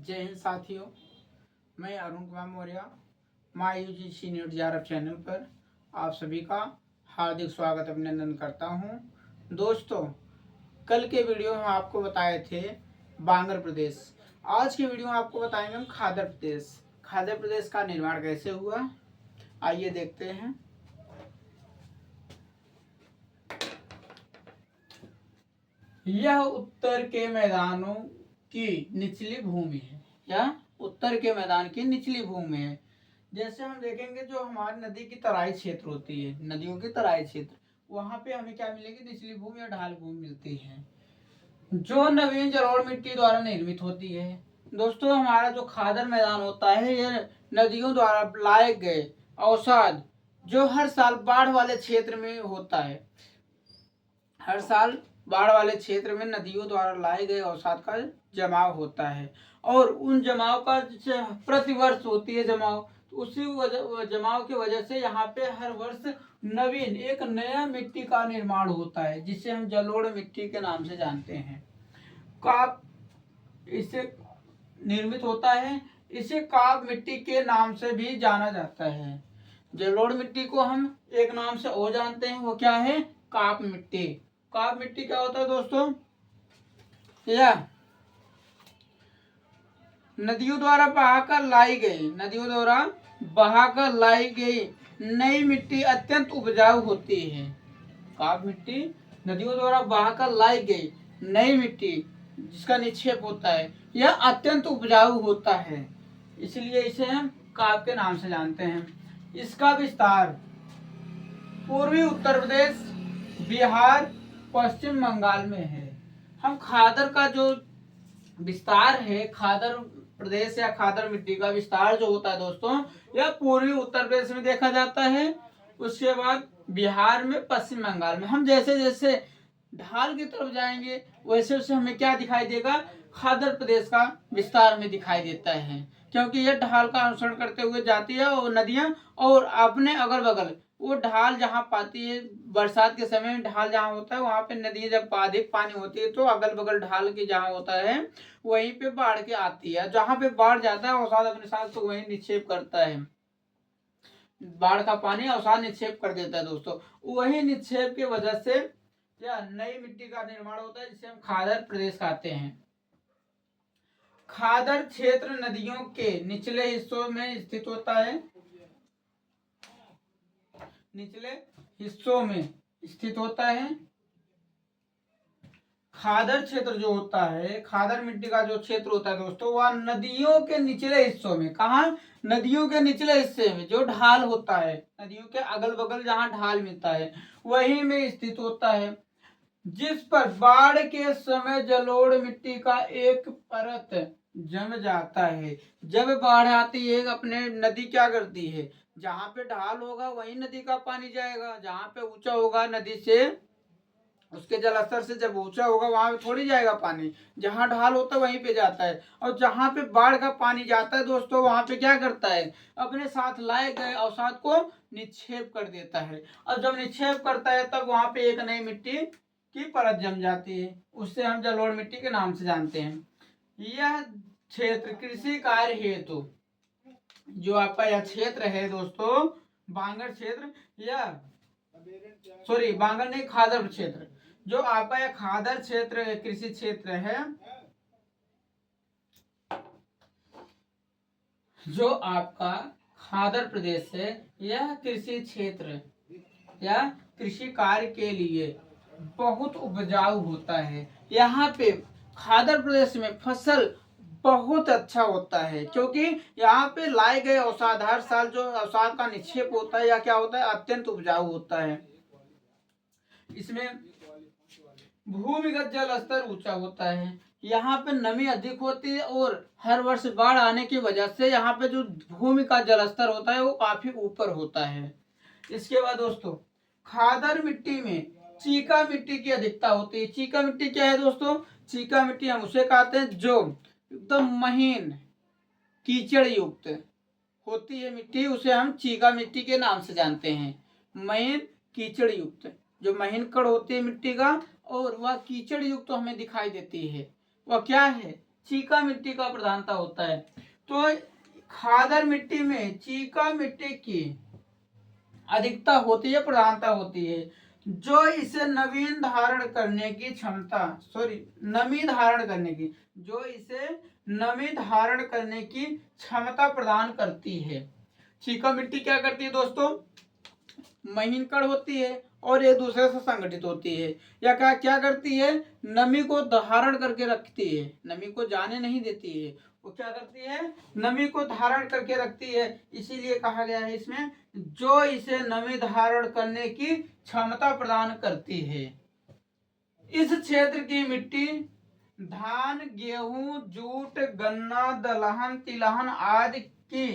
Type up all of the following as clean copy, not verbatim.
जय हिंद साथियों, मैं Arun Kumar Maurya my UGC news JRF channel पर आप सभी का हार्दिक स्वागत अभिनंदन करता हूं। दोस्तों, कल के वीडियो में आपको बताए थे बांगर प्रदेश। आज के वीडियो में आपको बताएंगे हम खादर प्रदेश। खादर प्रदेश का निर्माण कैसे हुआ, आइए देखते हैं। यह उत्तर के मैदानों की निचली भूमि है। यह उत्तर के मैदान की निचली भूमि है। जैसे हम देखेंगे, जो हमारी नदी की तराई क्षेत्र होती है, नदियों की तराई क्षेत्र, वहां पे हमें क्या मिलेगी? निचली भूमि या ढाल भूमि मिलती है, जो नवीन जलोढ़ मिट्टी द्वारा निर्मित होती है। दोस्तों, हमारा जो खादर मैदान होता है, यह नदियों द्वारा लाए गए अवसाद जो हर साल बाढ़ वाले क्षेत्र में होता है। हर साल बाढ़ वाले क्षेत्र में नदियों द्वारा लाए गए अवसाद का जमाव होता है, और उन जमाव का प्रतिवर्ष होती है जमाव। तो उसी जमाव की वजह से यहाँ पे हर वर्ष नवीन एक नया मिट्टी का निर्माण होता है, जिसे हम जलोढ़ मिट्टी के नाम से जानते हैं। काप इससे निर्मित होता है। इसे काप मिट्टी के नाम से भी जाना जाता है। जलोढ़ मिट्टी को हम एक नाम से और जानते हैं, वो क्या है? काप मिट्टी। काप मिट्टी क्या होता है दोस्तों? यह नदियों द्वारा बहाकर लाई गई नई मिट्टी अत्यंत उपजाऊ होती है। काप मिट्टी नदियों द्वारा बहाकर लाई गई नई मिट्टी जिसका निक्षेप होता है, यह अत्यंत उपजाऊ होता है, इसलिए इसे हम काप के नाम से जानते हैं। इसका विस्तार पूर्वी उत्तर प्रदेश, बिहार, पश्चिम बंगाल में है। हम खादर का जो विस्तार है, खादर प्रदेश या खादर मिट्टी का विस्तार जो होता है दोस्तों, यह पूर्वी उत्तर प्रदेश में देखा जाता है, उसके बाद बिहार में, पश्चिम बंगाल में। हम जैसे जैसे ढाल की तरफ जाएंगे वैसे वैसे हमें क्या दिखाई देगा? खादर प्रदेश का विस्तार हमें दिखाई देता है, क्योंकि यह ढाल का अनुसरण करते हुए जाती है और नदियां, और अपने अगल बगल वो ढाल जहाँ पाती है, बरसात के समय में ढाल जहाँ होता है वहां पे नदी जब अधिक पानी होती है तो अगल बगल ढाल की जहाँ होता है वहीं पे बाढ़ के आती है। जहाँ पे बाढ़ जाता है अवसाद अपने साथ तो वहीं निक्षेप करता है। बाढ़ का पानी अवसाद निक्षेप कर देता है दोस्तों। वही निक्षेप की वजह से क्या नई मिट्टी का निर्माण होता है, जिसे हम खादर प्रदेश कहते हैं। खादर क्षेत्र नदियों के निचले हिस्सों में स्थित होता है। निचले हिस्सों में स्थित होता है। खादर क्षेत्र जो होता है, खादर मिट्टी का जो क्षेत्र होता है दोस्तों, वह नदियों के निचले हिस्सों में, कहा? नदियों के निचले हिस्से में जो ढाल होता है, नदियों के अगल बगल जहाँ ढाल मिलता है वहीं में स्थित होता है, जिस पर बाढ़ के समय जलोढ़ मिट्टी का एक परत जम जाता है। जब बाढ़ आती है, अपने नदी क्या करती है? जहाँ पे ढाल होगा वहीं नदी का पानी जाएगा, जहाँ पे ऊंचा होगा नदी से, उसके जलस्तर से जब ऊंचा होगा वहां पे थोड़ी जाएगा पानी, जहां ढाल होता है वहीं पे जाता है। और जहां पे बाढ़ का पानी जाता है दोस्तों, वहां पे क्या करता है? अपने साथ लाए गए अवसाद को निक्षेप कर देता है, और जब निक्षेप करता है तब वहां पे एक नई मिट्टी की परत जम जाती है, उससे हम जलोढ़ मिट्टी के नाम से जानते हैं। यह क्षेत्र कृषि कार्य हेतु जो आपका यह क्षेत्र है दोस्तों, बांगर क्षेत्र, यह बांगर नहीं, खादर क्षेत्र, जो आपका यह खादर क्षेत्र कृषि क्षेत्र है, जो आपका खादर प्रदेश है, यह कृषि क्षेत्र या कृषि कार्य के लिए बहुत उपजाऊ होता है। यहाँ पे खादर प्रदेश में फसल बहुत अच्छा होता है, क्योंकि यहाँ पे लाए गए अवसाद, हर साल जो अवसाद का निक्षेप होता है या क्या होता है, अत्यंत उपजाऊ होता है। इसमें भूमिगत जल स्तर ऊंचा होता है, यहाँ पे नमी अधिक होती है, और हर वर्ष बाढ़ आने की वजह से यहाँ पे जो भूमि का जल स्तर होता है वो काफी ऊपर होता है। इसके बाद दोस्तों, खादर मिट्टी में चीका मिट्टी की अधिकता होती है। चीका मिट्टी क्या है दोस्तों? चीका मिट्टी हम उसे कहते हैं जो एकदम महीन कीचड़ युक्त होती है मिट्टी, उसे हम चीका मिट्टी के नाम से जानते हैं। महीन कीचड़ युक्त, जो महीन कण होती है मिट्टी का, और वह कीचड़ युक्त हमें दिखाई देती है, वह क्या है? चीका मिट्टी का प्रधानता होता है। तो खादर मिट्टी में चीका मिट्टी की अधिकता होती है, प्रधानता होती है, जो इसे नवीन धारण करने की क्षमता, नमी धारण करने की, जो इसे नमी धारण करने की क्षमता प्रदान करती है। चीका मिट्टी क्या करती है दोस्तों, महीन कण होती है और एक दूसरे से संगठित होती है, या क्या करती है, नमी को धारण करके रखती है, नमी को जाने नहीं देती है, वो क्या करती है, नमी को धारण करके रखती है। इसीलिए कहा गया है इसमें, जो इसे नमी धारण करने की क्षमता प्रदान करती है। इस क्षेत्र की मिट्टी धान, गेहूं, जूट, गन्ना, दलहन, तिलहन आदि की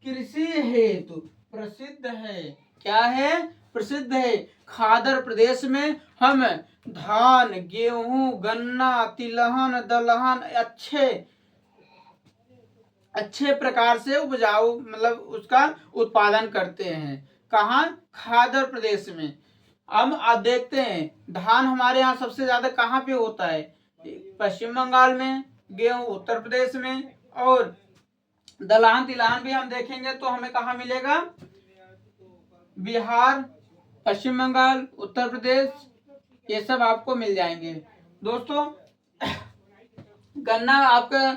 कृषि हेतु प्रसिद्ध है। क्या है, प्रसिद्ध है। खादर प्रदेश में हम धान, गेहूं, गन्ना, तिलहन, दलहन अच्छे प्रकार से उपजाऊ मतलब उसका उत्पादन करते हैं। कहाँ, खादर प्रदेश में। अब आप देखते हैं धान हमारे यहाँ सबसे ज्यादा कहाँ पे होता है, पश्चिम बंगाल में, गेहूं उत्तर प्रदेश में, और दलहन तिलहन भी हम देखेंगे तो हमें कहाँ मिलेगा, बिहार, पश्चिम बंगाल, उत्तर प्रदेश, ये सब आपको मिल जाएंगे। दोस्तों गन्ना आपका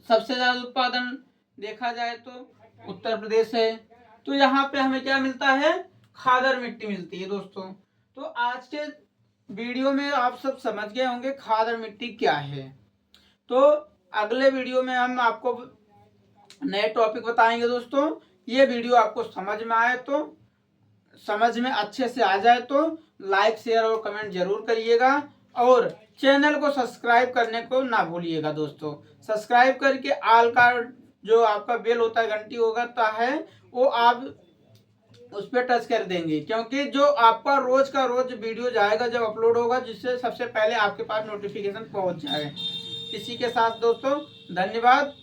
सबसे ज्यादा उत्पादन देखा जाए तो उत्तर प्रदेश है। तो यहाँ पे हमें क्या मिलता है, खादर मिट्टी मिलती है दोस्तों। तो आज के वीडियो में आप सब समझ गए होंगे खादर मिट्टी क्या है। तो अगले वीडियो में हम आपको नए टॉपिक बताएंगे दोस्तों। ये वीडियो आपको समझ में आए तो, समझ में अच्छे से आ जाए तो लाइक, शेयर और कमेंट जरूर करिएगा, और चैनल को सब्सक्राइब करने को ना भूलिएगा दोस्तों। सब्सक्राइब करके आल का जो आपका बेल होता है, घंटी होता है, वो आप उस पर टच कर देंगे, क्योंकि जो आपका रोज का रोज वीडियो जाएगा जब अपलोड होगा, जिससे सबसे पहले आपके पास नोटिफिकेशन पहुंच जाए। इसी के साथ दोस्तों धन्यवाद।